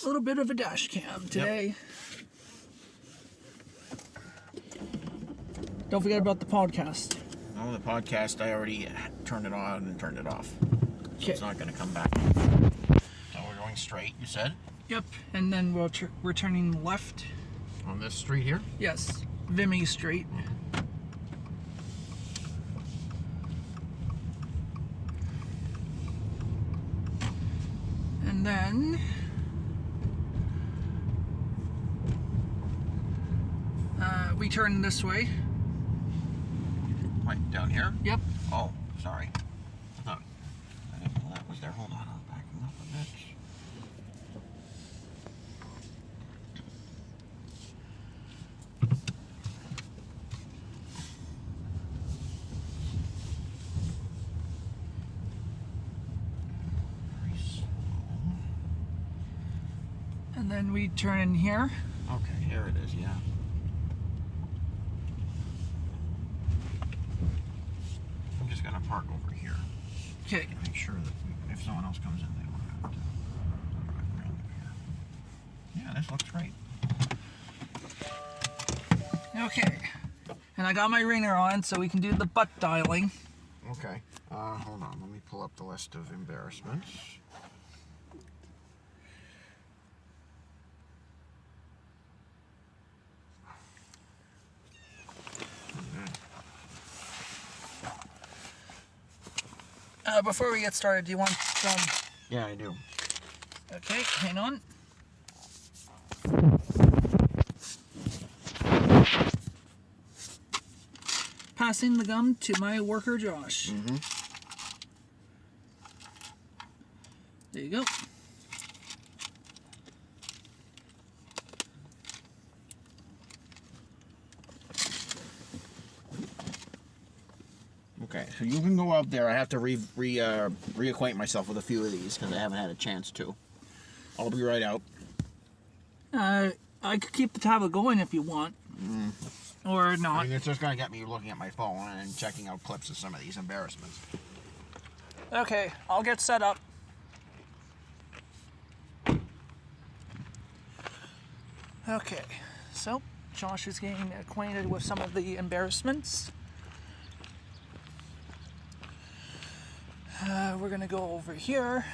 little bit of a dash cam today. Yep. Don't forget about the podcast. No, the podcast, I already turned it on and turned it off. So Okay. it's not going to come back. So we're going straight, you said? Yep, and then we're turning left. On this street here? Yes, Vimy Street. And then we turn this way. Right, down here? Yep. Oh, sorry. I thought I didn't know that was there. Hold on, I'm backing up a bit. Very slow. And then we turn in here. Okay, here it is, yeah. I'm just gonna park over here. Okay. Make sure that if someone else comes in, they won't have to drive around here. Yeah, this looks great. Okay. And I got my ringer on so we can do the butt dialing. Okay. Hold on. Let me pull up the list of embarrassments. Before we get started, do you want some? Yeah, I do. Okay, hang on. Passing the gum to my worker, Josh. Mm-hmm. There you go. Okay, so you can go out there. I have to reacquaint myself with a few of these because I haven't had a chance to. I'll be right out. I could keep the tablet going if you want. Or I not. mean, it's just going to get me looking at my phone and checking out clips of some of these embarrassments. Okay, I'll get set up. Okay, so Josh is getting acquainted with some of the embarrassments. We're gonna go over here.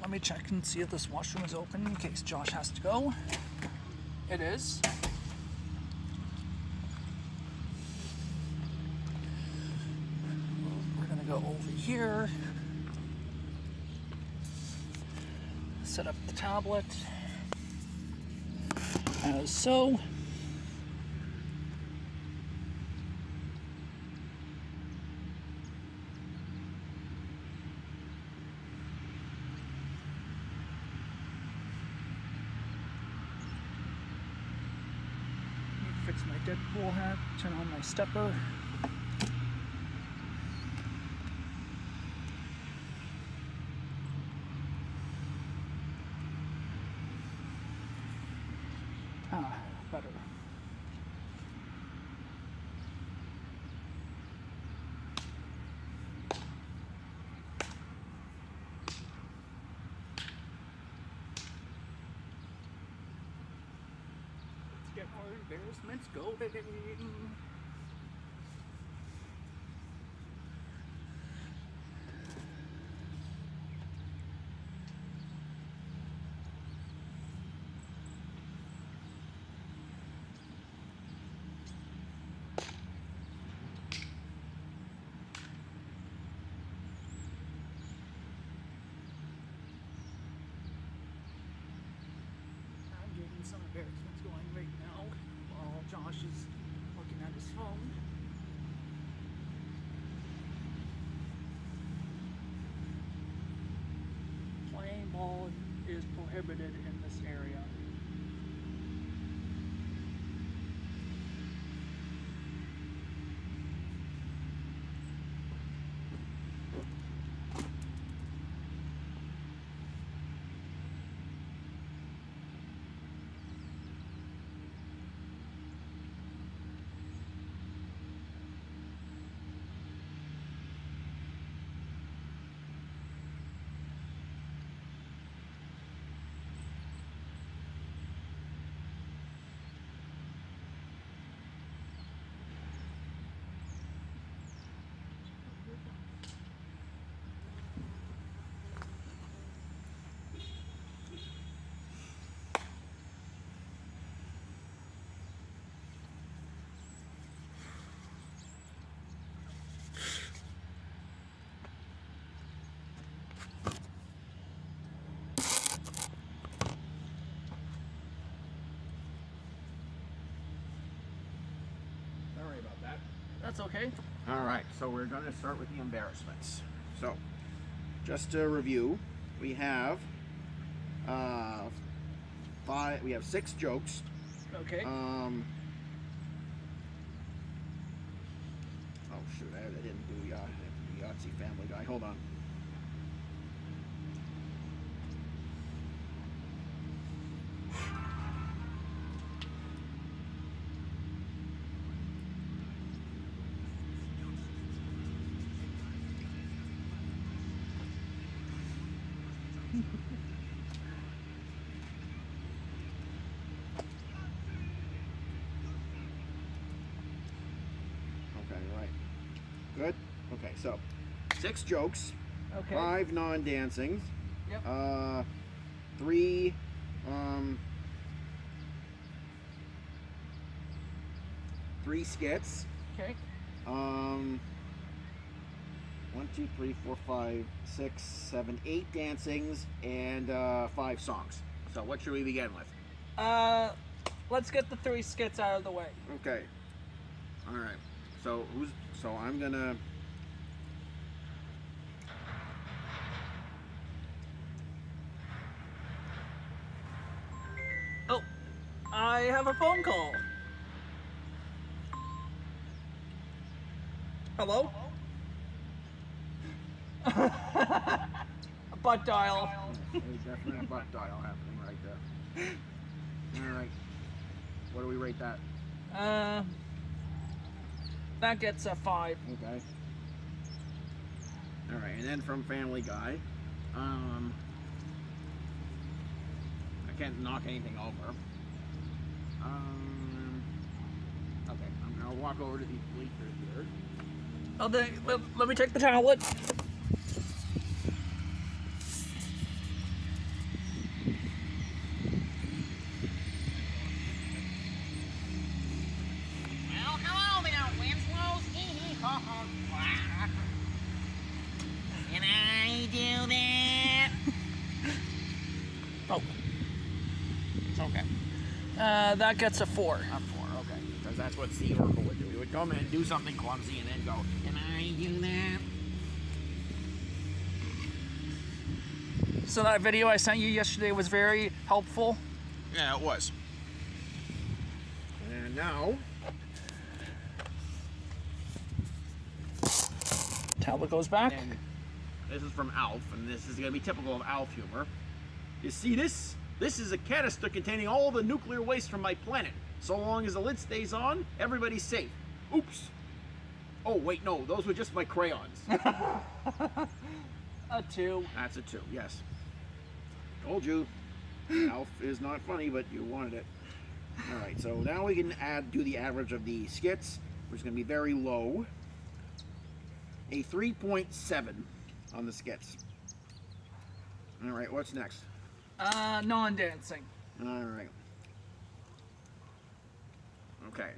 Let me check and see if this washroom is open in case Josh has to go. It is. We're gonna go over here. Set up the tablet as so. Need to fix my Deadpool hat, turn on my stepper. Better. Let's get our embarrassments going. Some embarrassments going right now while Josh is looking at his phone. Playing ball is prohibited in this area. That's okay. All right, so we're going to start with the embarrassments. So, just to review, we have we have 6 jokes. Okay. Oh shoot, I didn't do Yahtzee Family Guy. Hold on. Okay, right. Good? Okay, so 6 jokes, Okay. 5 non-dancings, Yep. 3 3 skits, Okay. 1, 2, 3, 4, 5, 6, 7, 8 dancings, and 5 songs. So what should we begin with? Let's get the 3 skits out of the way. Okay. All right. So I'm gonna. Oh, I have a phone call. Hello? A butt dial. There's definitely a butt dial happening right there. All right. What do we rate that? That gets a 5. Okay. All right, and then from Family Guy, I can't knock anything over. Okay, I'm gonna walk over to these bleachers here. Oh, let me take the tablet. Well, hello there, Winslows. Hee hee ho ho. Can I do that? Oh, It's okay. that gets a 4. A 4, okay. Because that's what Steve Urkel would do. He would come in, do something clumsy, and then go, "Can I do that?" So that video I sent you yesterday was very helpful. Yeah, it was. And now, Tablet goes back. and this is from Alf, and this is going to be typical of Alf humor. You see this? This is a canister containing all the nuclear waste from my planet. So long as the lid stays on, everybody's safe. Oops. Oh, wait, no, those were just my crayons. A 2. That's a 2, yes. Told you. Alf is not funny, but you wanted it. All right, so now we can do the average of the skits, which is going to be very low. A 3.7 on the skits. All right, what's next? Non-dancing. All right. Okay.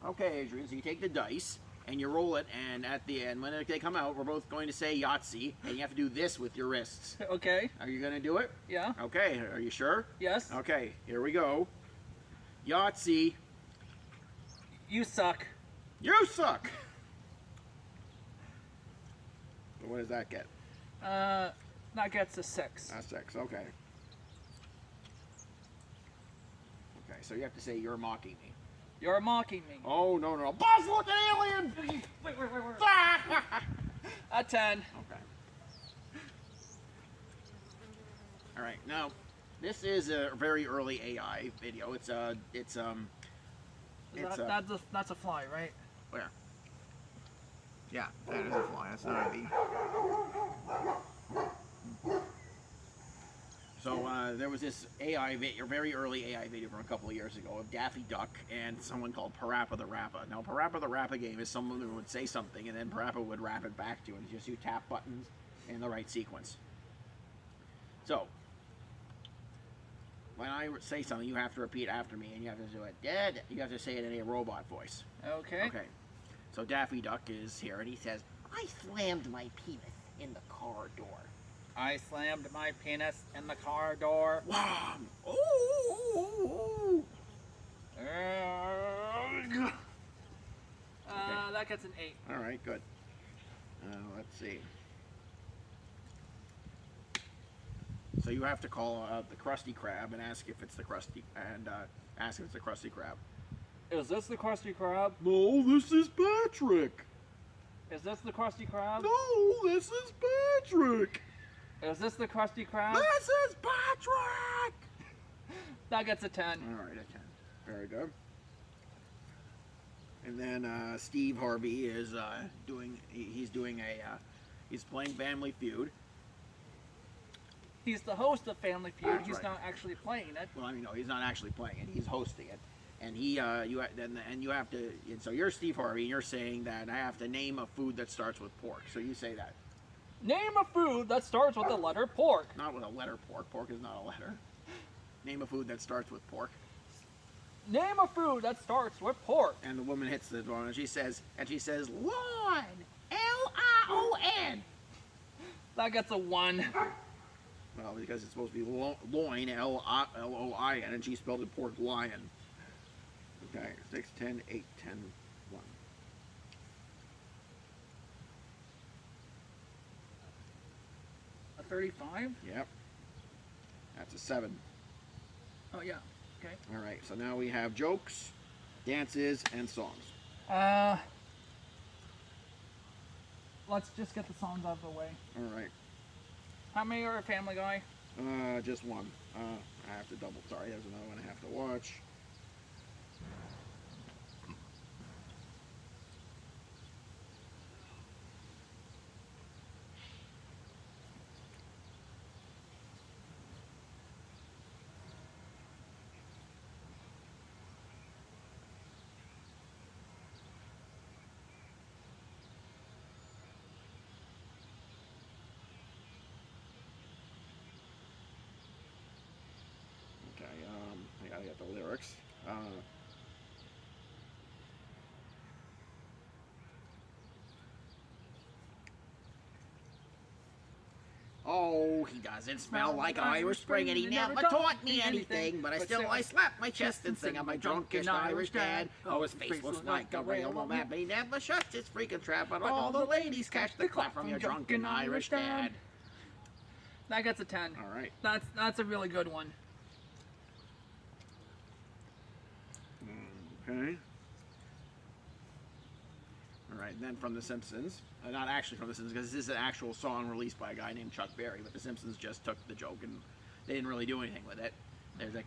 Okay, Adrian, so you take the dice and you roll it, and at the end, when they come out, we're both going to say Yahtzee, and you have to do this with your wrists. Okay. Are you going to do it? Yeah. Okay, are you sure? Yes. Okay, here we go. Yahtzee. You suck. You suck! So what does that get? That gets a 6. That's 6, okay. Okay, so you have to say you're mocking me. You're mocking me. Oh, no, no. Boss, look at alien! Wait. A 10. Okay. All right, now this is a very early AI video. That's a fly, right? where? Yeah, that is a fly. That's not a bee. So there was this AI video, very early AI video from a couple of years ago of Daffy Duck and someone called Parappa the Rappa. Now, Parappa the Rappa game is someone who would say something and then Parappa would rap it back to you, and just you tap buttons in the right sequence. So, when I say something, you have to repeat after me, and you have to do it. Dad, you have to say it in a robot voice. Okay. Okay. So Daffy Duck is here, and he says, "I slammed my penis in the car door." I slammed my penis in the car door. Wow! Ooh! gets an 8. All right, good. Let's see. So you have to call the Krusty Krab and ask if it's the Krusty Krab. Is this the Krusty Krab? No, this is Patrick. Is this the Krusty Krab? No, this is Patrick. Is this the Krusty Krab? This is Patrick. That gets a 10. All right, a 10. Very good. And then Steve Harvey is he's playing Family Feud. He's the host of Family Feud. That's He's right. not actually playing it. Well, I mean, no, he's not actually playing it. He's hosting it. And so you're Steve Harvey, and you're saying that I have to name a food that starts with pork. So you say that. Name a food that starts with the letter pork. Not with a letter pork. Pork is not a letter. Name a food that starts with pork. Name a food that starts with pork. And the woman hits the drum and she says, Lawn. L-I-O-N. That gets a 1. Well, because it's supposed to be loin, L-O-I-N, and she spelled it pork lion. Okay, 6, 10, 8, 10, 1. A 35? Yep. That's a 7. Oh, yeah. Okay. All right, so now we have jokes, dances, and songs. Let's just get the songs out of the way. All right. How many are Family Guy? Just one. I have to double. Sorry, there's another one I have to watch. Okay, I gotta get the lyrics. Oh, he doesn't smell like Irish Spring, and he never taught me anything. But still I slap my chest and sing, I'm a drunkish Irish dad. Oh, his face looks like a railroad map, but he never shuts his freaking trap. But all the ladies catch the clap from your drunken Irish dad. That gets a 10. All right. That's a really good one. Okay. All right, then from The Simpsons. Not actually from The Simpsons, because this is an actual song released by a guy named Chuck Berry, but The Simpsons just took the joke and they didn't really do anything with it.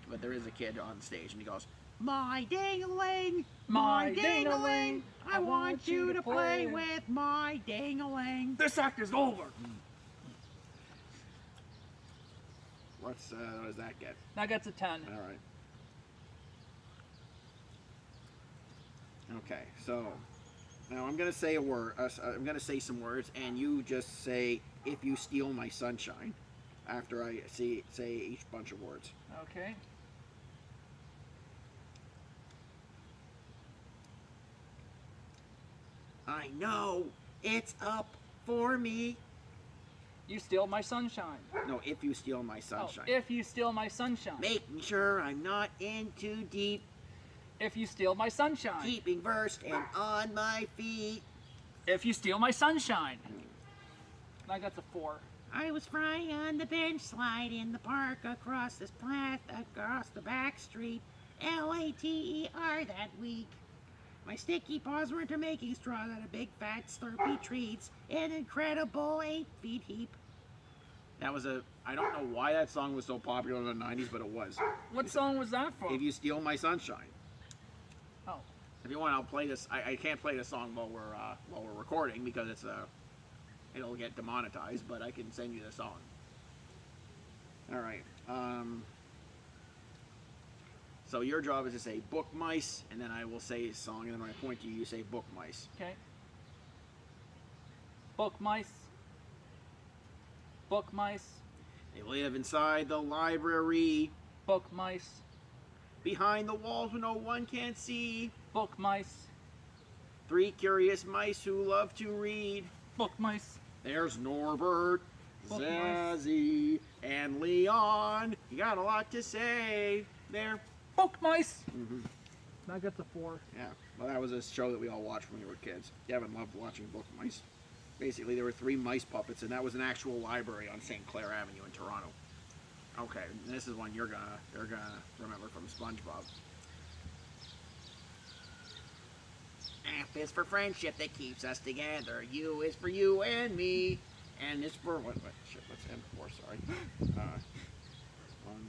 But there is a kid on stage and he goes, My ding-a-ling, my ding-a-ling, I want you to play with my ding-a-ling. This act is over. What does that get? That gets a 10. All right. Okay, so now I'm gonna say a word. I'm gonna say some words, and you just say "If you steal my sunshine," after I say each bunch of words. Okay. I know it's up for me. You steal my sunshine. No, if you steal my sunshine. Oh, if you steal my sunshine. Making sure I'm not in too deep. If you steal my sunshine. Keeping versed and on my feet. If you steal my sunshine. That gets a 4. I was frying on the bench slide in the park across this path, across the back street, Later that week. My sticky paws were into making straws out of big fat slurpy treats, an incredible 8 feet heap. That was I don't know why that song was so popular in the 90s, but it was. What song was that from? If You Steal My Sunshine. Oh. If you want, I'll play this. I can't play this song while we're recording because it'll get demonetized, but I can send you the song. All right. So your job is to say book mice, and then I will say a song, and then when I point to you, you say book mice. Okay. Book mice. Book mice. They live inside the library, Book mice. behind the walls where no one can see. Book mice. 3 curious mice who love to read. Book mice. There's Norbert, Book Zazzy, and Leon. You got a lot to say there. Book mice. That gets a 4. Yeah, well, that was a show that we all watched when we were kids. Gavin loved watching Book of Mice. Basically, there were 3 mice puppets, and that was an actual library on St. Clair Avenue in Toronto. Okay, this is one you're gonna remember from SpongeBob. F is for friendship that keeps us together. U is for you and me, and it's for what? Shit, what's M for? Sorry. One.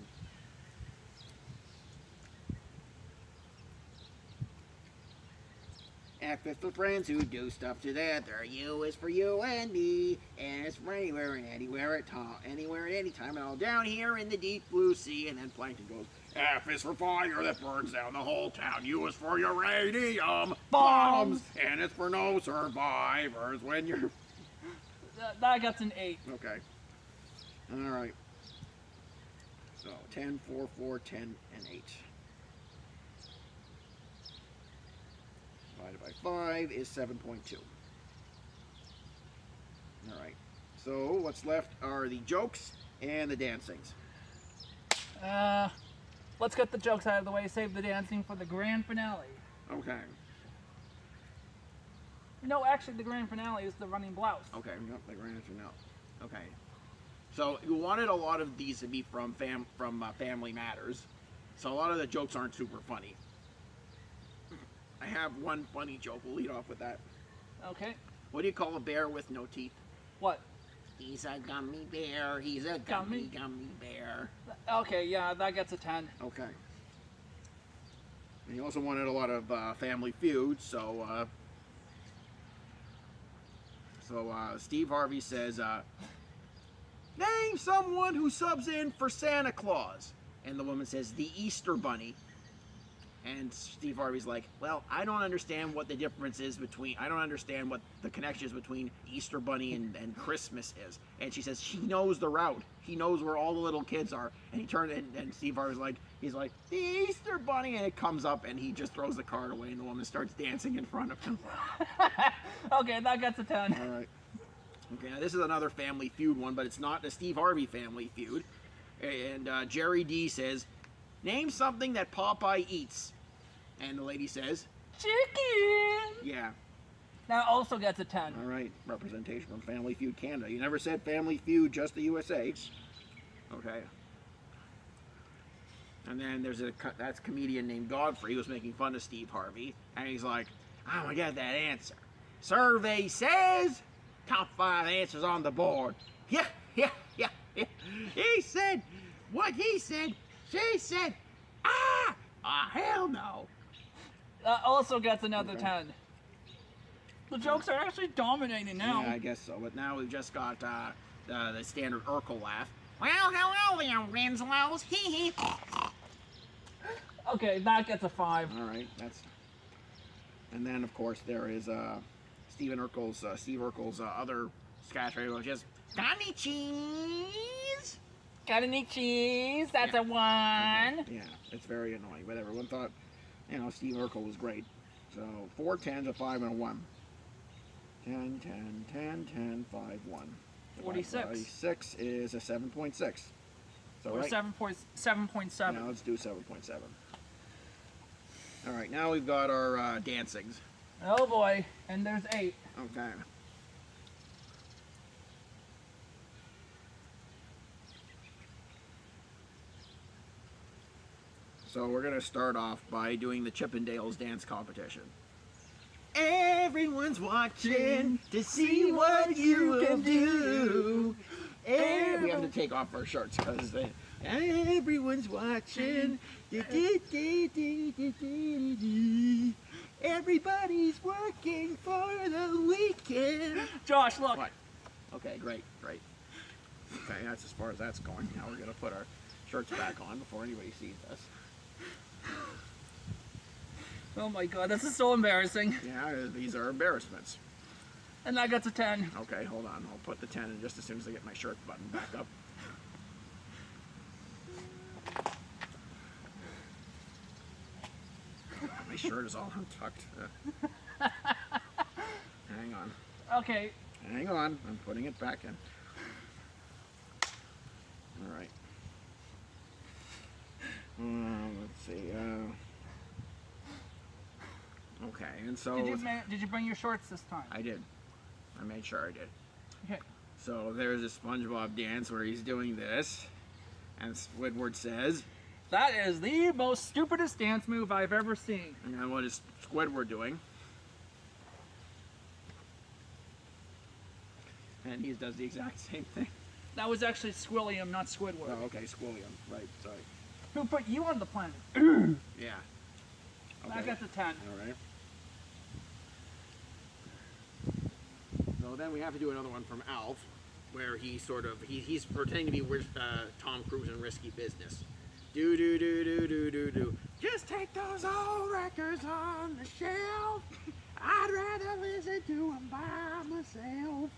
F is for friends who do stuff together. U is for you and me, and it's for anywhere and anywhere at anywhere at any time, and all down here in the deep blue sea. And then Plankton goes, F is for fire that burns down the whole town. U is for uranium bombs, and it's for no survivors when you're. That gets an 8. Okay. All right. So 10, 4, 4, 10, and 8. Divided by 5 is 7.2. All right. So what's left are the jokes and the dancings. Let's get the jokes out of the way. Save the dancing for the grand finale. Okay. No, actually, the grand finale is the running blouse. Okay. Yep. The grand finale. Okay. So you wanted a lot of these to be from Family Matters. So a lot of the jokes aren't super funny. I have one funny joke. We'll lead off with that. Okay. What do you call a bear with no teeth? What? He's a gummy bear. He's a gummy bear. Okay, yeah, that gets a 10. Okay. And he also wanted a lot of Family Feud, so Steve Harvey says, name someone who subs in for Santa Claus. And the woman says, the Easter Bunny. And Steve Harvey's like, well, I don't understand what the difference is I don't understand what the connection is between Easter Bunny and Christmas is. And she says, he knows the route. He knows where all the little kids are. And he turned, and Steve Harvey's like, he's like, the Easter Bunny. And it comes up, and he just throws the card away, and the woman starts dancing in front of him. Okay, that gets a 10. All right. Okay, now this is another Family Feud one, but it's not the Steve Harvey Family Feud. And Jerry D says, name something that Popeye eats. And the lady says, Chicken! yeah. That also gets a 10. All right, representation from Family Feud Canada. You never said Family Feud, just the USA. Okay. And then there's that's a comedian named Godfrey who's making fun of Steve Harvey. And he's like, I'm going to get that answer. Survey says, top 5 answers on the board. Yeah. He said, what he said, she said, hell no. That also gets another Okay. 10. The jokes are actually dominating now. Yeah, I guess so. But now we've just got the standard Urkel laugh. Well, hello there, Winslows. Hee hee. Okay, that gets a 5. All right, that's. And then of course there is Steve Urkel's other sketch where he just got any cheese? Got any cheese? That's Yeah. a 1. Yeah, it's very annoying. But everyone thought, Steve Urkel was great. So 4 10s, a 5, and a 1. 10, 10, 10, 10, 5, 1. 46. 6 is a 7.6. So Or right. 7.7. Now let's do 7.7. All right, now we've got our dancings. Oh boy, and there's 8. Okay. So we're gonna start off by doing the Chippendales dance competition. Everyone's watching to see what you can do. We have to take off our shirts because everyone's watching. Everybody's working for the weekend. Josh, look. What? Okay, great. Okay, that's as far as that's going. Now we're gonna put our shirts back on before anybody sees us. Oh my god, this is so embarrassing. Yeah, these are embarrassments. And that gets a 10. Okay, hold on. I'll put the 10 in just as soon as I get my shirt button back up. My shirt is all untucked. Hang on. Okay. Hang on. I'm putting it back in. All right. Let's see. And so Did you bring your shorts this time? I did. I made sure I did. Okay. So there's a SpongeBob dance where he's doing this, and Squidward says, That is the most stupidest dance move I've ever seen. and what is Squidward doing? And he does the exact same thing. That was actually Squilliam, not Squidward. Oh, okay, Squilliam. Right, sorry. Who put you on the planet? Yeah. I got the 10. All right. So then we have to do another one from Alf, where he sort of he's pretending to be Tom Cruise in Risky Business. Do do do do do do do. Just take those old records on the shelf. I'd rather listen to them by myself.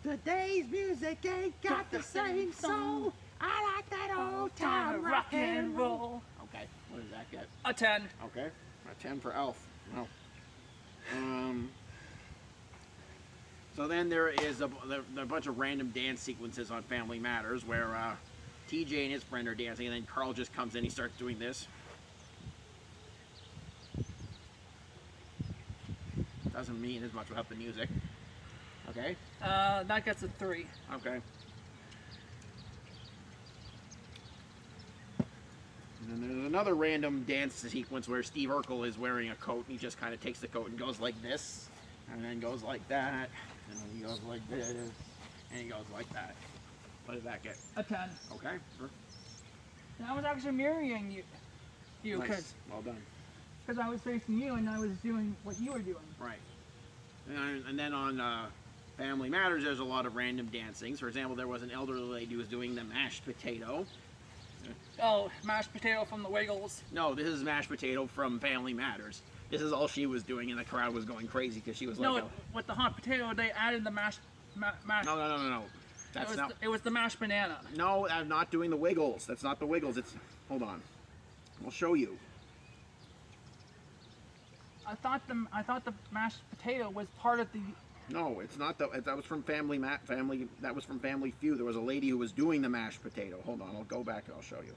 Today's music ain't got the same soul. I like that old time rock and roll. Okay, what does that get? A 10. Okay, a 10 for Alf. Wow. So then there is a bunch of random dance sequences on Family Matters where TJ and his friend are dancing, and then Carl just comes in, he starts doing this. Doesn't mean as much without the music. Okay? That gets a 3. Okay. And then there's another random dance sequence where Steve Urkel is wearing a coat, and he just kind of takes the coat and goes like this, and then goes like that, and then he goes like this, and he goes like that. What does that get? A 10. Okay, sure. And I was actually mirroring you, Nice. because Well done. I was facing you and I was doing what you were doing. Right. And then on Family Matters, there's a lot of random dancings. For example, there was an elderly lady who was doing the mashed potato. Oh, mashed potato from the Wiggles. No, this is mashed potato from Family Matters. This is all she was doing, and the crowd was going crazy because she was like, No, with the hot potato, they added the mashed. No. That's not. It was the mashed banana. No, I'm not doing the Wiggles. That's not the Wiggles. It's. Hold on. I'll show you. I thought the mashed potato was part of the. No, it's not. That was from Family. That was from Family Feud. There was a lady who was doing the mashed potato. Hold on. I'll go back and I'll show you.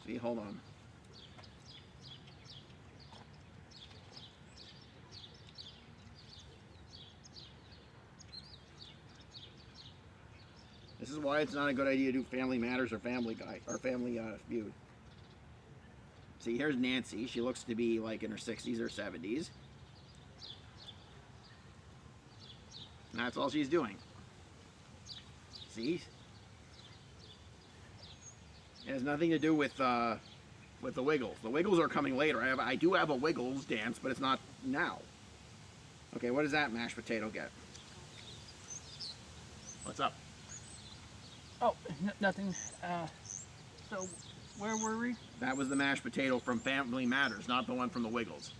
See, hold on. This is why it's not a good idea to do Family Matters or Family Guy or Family Feud. See, here's Nancy. She looks to be like in her 60s or 70s. And that's all she's doing. See? It has nothing to do with the Wiggles. The Wiggles are coming later. I do have a Wiggles dance, but it's not now. Okay, what does that mashed potato get? What's up? Oh, nothing. So, where were we? That was the mashed potato from Family Matters, not the one from the Wiggles.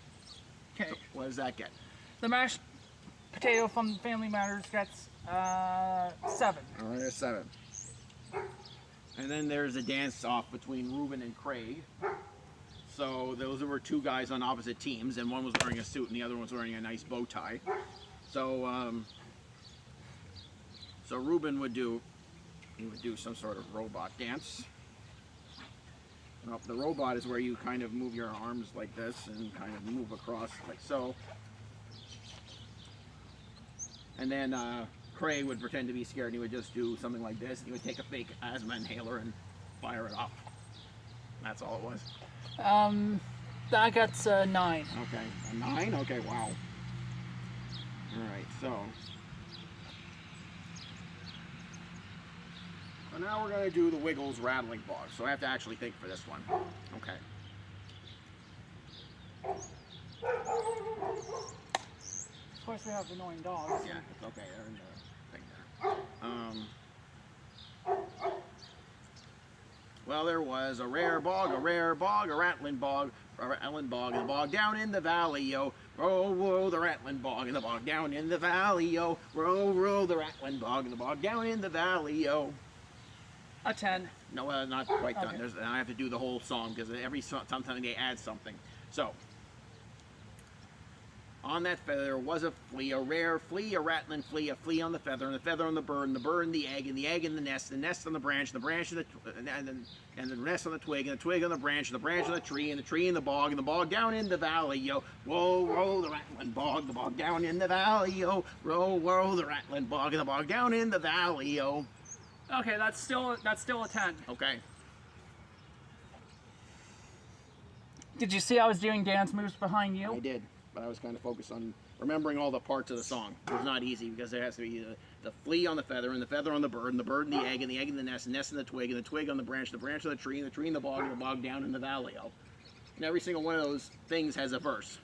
Okay. So what does that get? The mashed potato from Family Matters gets 7. All right, a 7. And then there's a dance-off between Ruben and Craig. So those were two guys on opposite teams, and one was wearing a suit and the other one was wearing a nice bow tie. So, so Ruben would do some sort of robot dance. Well, the robot is where you kind of move your arms like this and kind of move across like so. And then Craig would pretend to be scared and he would just do something like this. And he would take a fake asthma inhaler and fire it off. That's all it was. That gets 9. Okay, a 9? Okay, wow. Alright, so now we're going to do the Wiggles rattling bog. So I have to actually think for this one. Okay. Of course, we have annoying dogs. Yeah, it's okay. They're in the thing there. Well, there was a rare bog, a rattling bog, and the bog down in the valley, yo. Row, row, the rattling bog, and the bog down in the valley, yo. Row, row, the rattling bog, and the bog down in the valley, yo. A 10. No, not quite done. Okay. I have to do the whole song because every sometimes they add something. So, On that feather was a flea, a rare flea, a rattling flea, a flea on the feather, and the feather on the bird, and the bird in the egg in the nest on the branch on the and the nest on the twig, and the twig on the branch on the tree, and the tree in the bog down in the valley, yo. Whoa, roll the rattling bog, the bog down in the valley, yo. Roll the rattling bog, and the bog down in the valley, yo. Okay, that's still a 10. Okay. Did you see I was doing dance moves behind you? I did, but I was kind of focused on remembering all the parts of the song. It was not easy because there has to be the flea on the feather, and the feather on the bird, and the bird in the egg in the nest, and the nest in the twig on the branch on the tree, and the tree in the bog down in the valley. And every single one of those things has a verse.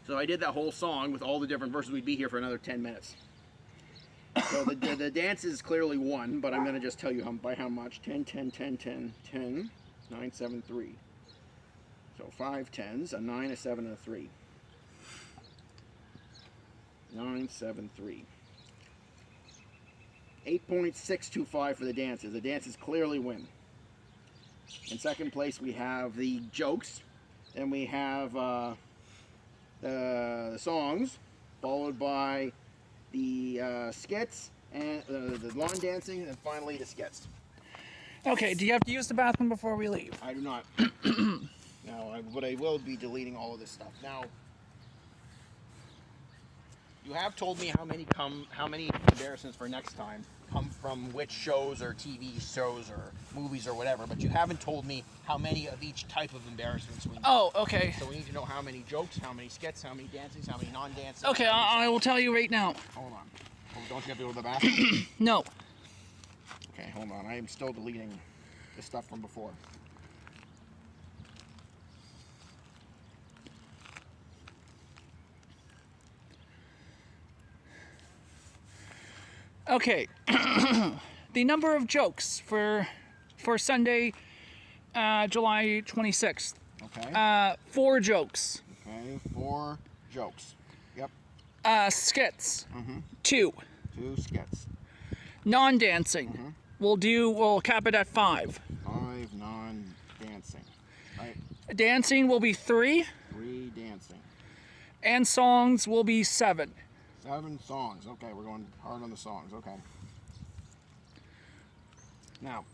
So I did that whole song with all the different verses. We'd be here for another 10 minutes. So the dance is clearly 1, but I'm going to just tell you by how much. 10, 10, 10, 10, 10, 9, 7, 3. So 5 10s, a 9, a 7, and a 3. 9, 7, 3. 8.625 for the dances. The dances clearly win. In second place, we have the jokes. Then we have the songs, followed by the skits, and the lawn dancing, and finally the skits. Okay, do you have to use the bathroom before we leave? I do not. Now, but I will be deleting all of this stuff. Now, you have told me how many embarrassments for next time come from which shows or TV shows or movies or whatever, but you haven't told me how many of each type of embarrassments we need. Oh, okay. So we need to know how many jokes, how many skits, how many dancings, how many non-dancing. Okay, I will tell you right now. Hold on. Oh, don't you have to go to the bathroom? No. Okay, hold on. I am still deleting the stuff from before. Okay. The number of jokes for Sunday, July 26th. Okay. 4 jokes. Okay, 4 jokes. Yep. Skits. 2 2. skits. Non-dancing. We'll cap it at 5. 5 non-dancing. Right. Dancing will be 3. 3 dancing. And songs will be 7. 7 songs. Okay, we're going hard on the songs. Okay. Now,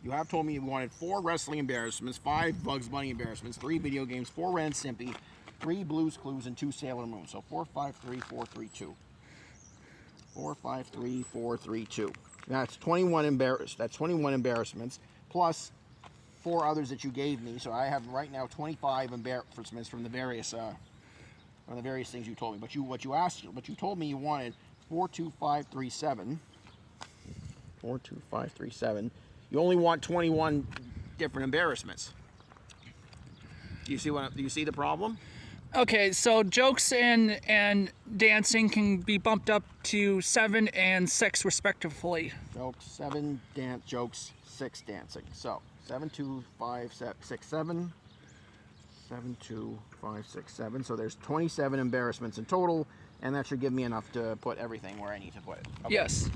you have told me you wanted 4 wrestling embarrassments, 5 Bugs Bunny embarrassments, 3 video games, 4 Ren and Stimpy, 3 Blues Clues, and 2 Sailor Moon. So 4, 5, 3, 4, 3, 2. 4, 5, 3, 4, 3, 2. That's 21 embarrassments plus 4 others that you gave me. So I have right now 25 embarrassments from the various things you told me. But you told me you wanted 4, 2, 5, 3, 7. 4, 2, 5, 3, 7. You only want 21 different embarrassments. Do you see the problem? Okay, so jokes and dancing can be bumped up to 7 and 6 respectively. Jokes 7, jokes 6 dancing. So 7, 2, 5, 6, 7. 7, 2, 5, 6, 7. So there's 27 embarrassments in total, and that should give me enough to put everything where I need to put it. Okay. Yes.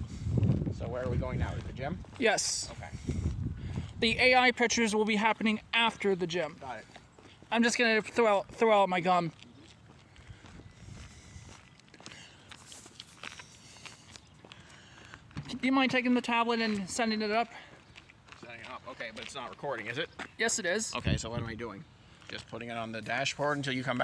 So where are we going now? To the gym? Yes. Okay. The AI pictures will be happening after the gym. Got it. I'm just gonna throw out my gum. Do you mind taking the tablet and sending it up? Setting it up. Okay, but it's not recording, is it? Yes, it is. Okay, so what am I doing? Just putting it on the dashboard until you come back?